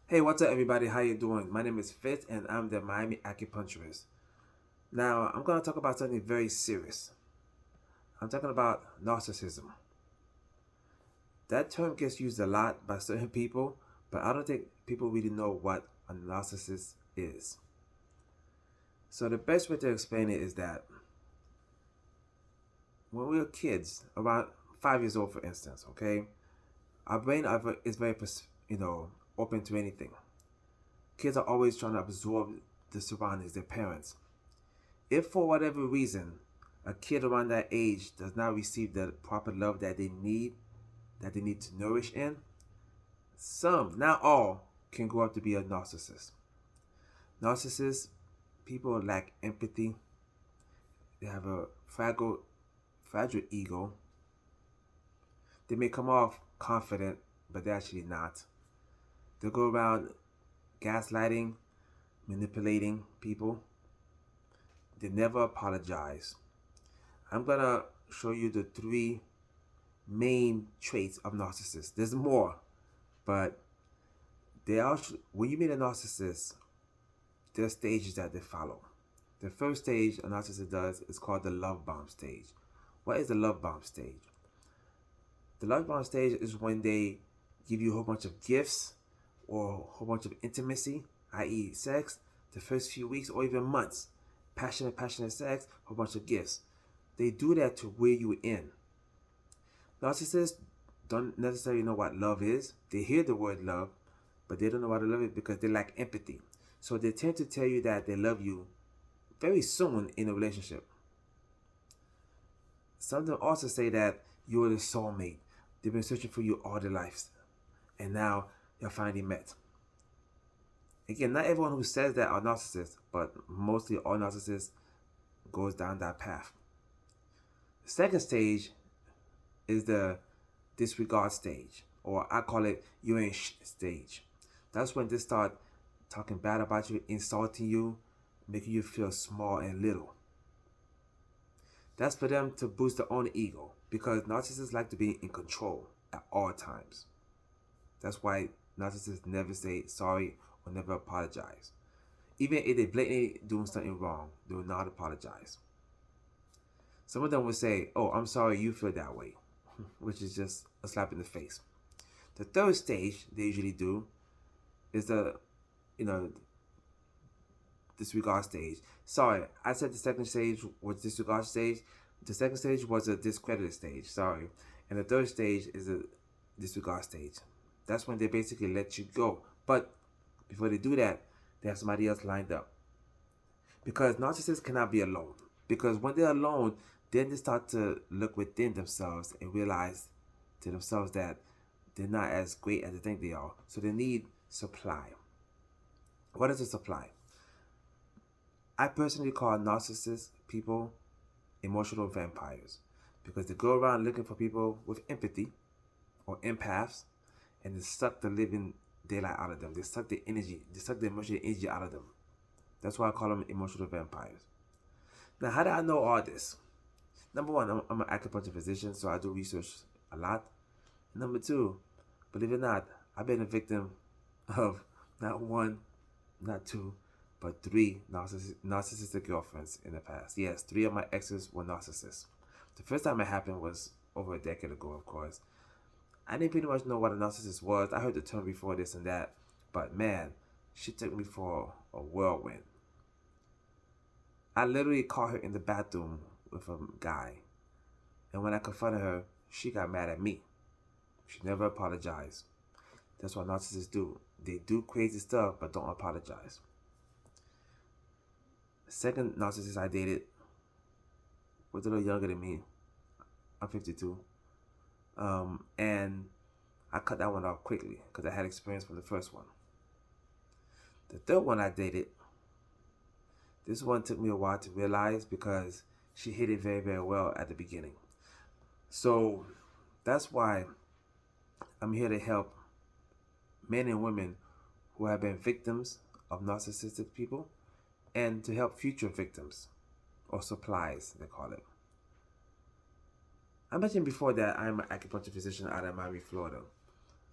Hey, what's up, everybody? How you doing? My name is Fith, and I'm the Miami acupuncturist. Now, I'm going to talk about something very serious. I'm talking about narcissism. That term gets used a lot by certain people, but I don't think people really know what a narcissist is. So the best way to explain it is that when we were kids, around 5 years old, for instance, okay, our brain is very, open to anything. Kids are always trying to absorb the surroundings, their parents. If for whatever reason a kid around that age does not receive the proper love that they need to nourish in, some, not all, can grow up to be a narcissist. Narcissists, people lack empathy. They have a fragile ego. They may come off confident, but they're actually not. They go around gaslighting, manipulating people. They never apologize. I'm gonna show you the three main traits of narcissists. There's more, but they are. When you meet a narcissist, there are stages that they follow. The first stage a narcissist does is called the love bomb stage. What is the love bomb stage? The love bomb stage is when they give you a whole bunch of gifts or a whole bunch of intimacy, i.e., sex, the first few weeks or even months. Passionate sex, a whole bunch of gifts. They do that to wear you in. Narcissists don't necessarily know what love is. They hear the word love, but they don't know what love is because they lack empathy. So they tend to tell you that they love you very soon in a relationship. Some of them also say that you're the soulmate. They've been searching for you all their lives, and now you're finally met. Again, not everyone who says that are narcissists, but mostly all narcissists goes down that path. The second stage is the disregard stage, or I call it you ain't stage. That's when they start talking bad about you, insulting you, making you feel small and little. That's for them to boost their own ego, because narcissists like to be in control at all times. That's why narcissists never say sorry or never apologize. Even if they blatantly doing something wrong, they will not apologize. Some of them will say, "Oh, I'm sorry you feel that way," which is just a slap in the face. The third stage they usually do is the, you know, disregard stage. Sorry, I said the second stage was disregard stage. The second stage was a discredited stage. Sorry, and the third stage is a disregard stage. That's when they basically let you go. But before they do that, they have somebody else lined up. Because narcissists cannot be alone. Because when they're alone, then they start to look within themselves and realize to themselves that they're not as great as they think they are. So they need supply. What is a supply? I personally call narcissist people emotional vampires because they go around looking for people with empathy or empaths, and they suck the living daylight out of them. They suck the energy, they suck the emotional energy out of them. That's why I call them emotional vampires. Now, how do I know all this? Number one, I'm an acupuncture physician, so I do research a lot. Number two, believe it or not, I've been a victim of not one, not two, but three narcissistic girlfriends in the past. Yes, three of my exes were narcissists. The first time it happened was over a decade ago, of course. I didn't pretty much know what a narcissist was. I heard the term before this and that, but man, she took me for a whirlwind. I literally caught her in the bathroom with a guy, and when I confronted her, she got mad at me. She never apologized. That's what narcissists do. They do crazy stuff, but don't apologize. The second narcissist I dated was a little younger than me. I'm 52. And I cut that one off quickly because I had experience from the first one. The third one I dated, this one took me a while to realize because she hid it very, very well at the beginning. So that's why I'm here to help men and women who have been victims of narcissistic people and to help future victims, or supplies, they call it. I mentioned before that I'm an acupuncture physician out of Miami, Florida.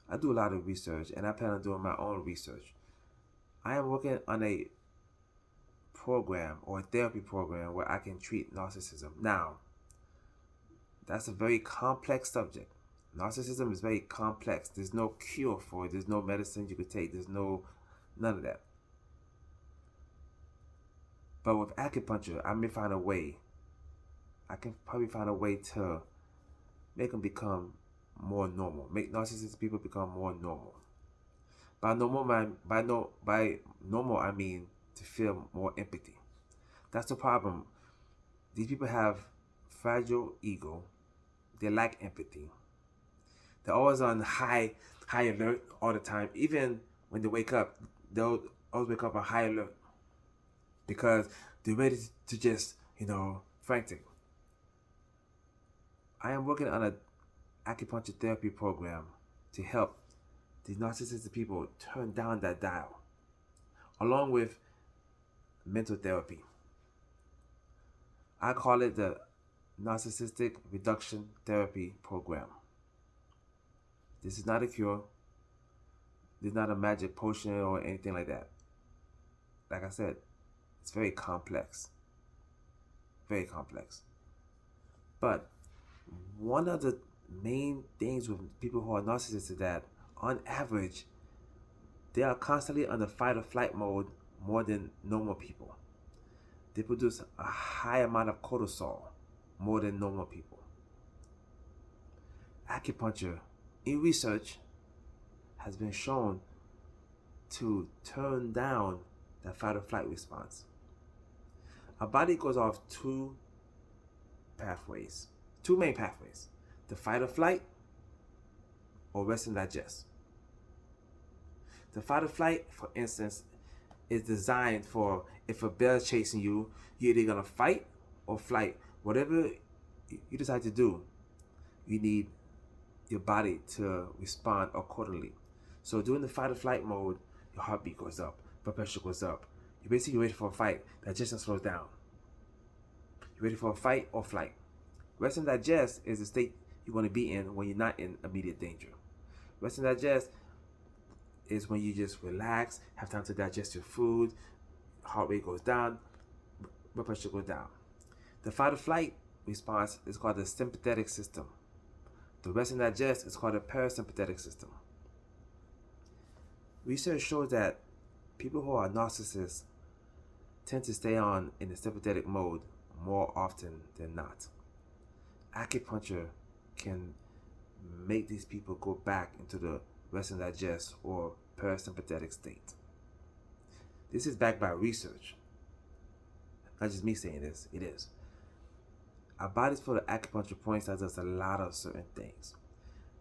I do a lot of research, and I plan on doing my own research. I am working on a program or a therapy program where I can treat narcissism. Now, that's a very complex subject. Narcissism is very complex. There's no cure for it. There's no medicine you could take. There's none of that. But with acupuncture, I may find a way. I can probably find a way to make them become more normal. Make narcissistic people become more normal. By normal I mean to feel more empathy. That's the problem. These people have fragile ego. They lack empathy. They're always on high alert all the time. Even when they wake up, they'll always wake up on high alert because they're ready to just, frantic. I am working on an acupuncture therapy program to help these narcissistic people turn down that dial, along with mental therapy. I call it the Narcissistic Reduction Therapy Program. This is not a cure. This is not a magic potion or anything like that. Like I said, it's very complex. Very complex. But one of the main things with people who are narcissists is that, on average, they are constantly on the fight or flight mode more than normal people. They produce a high amount of cortisol more than normal people. Acupuncture, in research, has been shown to turn down that fight or flight response. Our body goes off two main pathways: the fight or flight or rest and digest. The fight or flight, for instance, is designed for if a bear is chasing you, you're either gonna fight or flight. Whatever you decide to do, you need your body to respond accordingly. So during the fight or flight mode, your heartbeat goes up, blood pressure goes up. You're basically ready for a fight. Digestion slows down. You're ready for a fight or flight. Rest and digest is the state you want to be in when you're not in immediate danger. Rest and digest is when you just relax, have time to digest your food, heart rate goes down, blood pressure goes down. The fight or flight response is called the sympathetic system. The rest and digest is called the parasympathetic system. Research shows that people who are narcissists tend to stay on in the sympathetic mode more often than not. Acupuncture can make these people go back into the rest and digest or parasympathetic state. This is backed by research. Not just me saying this, it is. Our bodies full of acupuncture points that does a lot of certain things.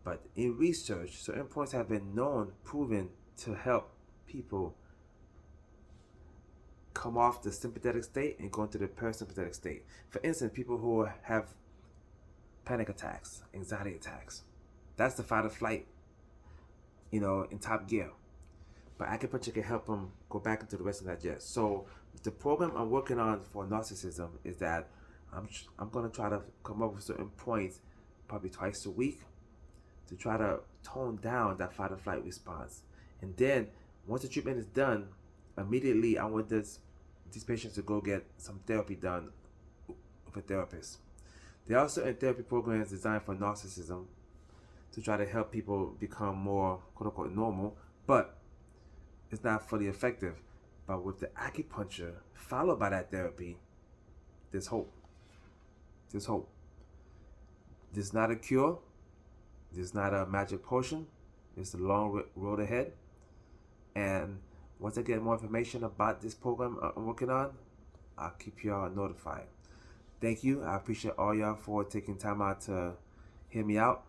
But in research, certain points have been proven to help people come off the sympathetic state and go into the parasympathetic state. For instance, people who have panic attacks, anxiety attacks. That's the fight or flight, in top gear. But acupuncture can help them go back into the rest and digest. So the program I'm working on for narcissism is that I'm going to try to come up with certain points probably twice a week to try to tone down that fight or flight response. And then once the treatment is done, immediately I want these patients to go get some therapy done with a therapist. There are certain therapy programs designed for narcissism to try to help people become more quote-unquote normal, but it's not fully effective. But with the acupuncture followed by that therapy, there's hope. There's hope. There's not a cure. There's not a magic potion. It's a long road ahead. And once I get more information about this program I'm working on, I'll keep y'all notified. Thank you. I appreciate all y'all for taking time out to hear me out.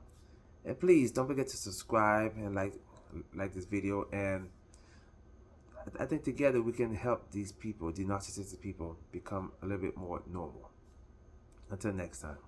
And please don't forget to subscribe and like this video. And I think together we can help these people, the narcissistic people, become a little bit more normal. Until next time.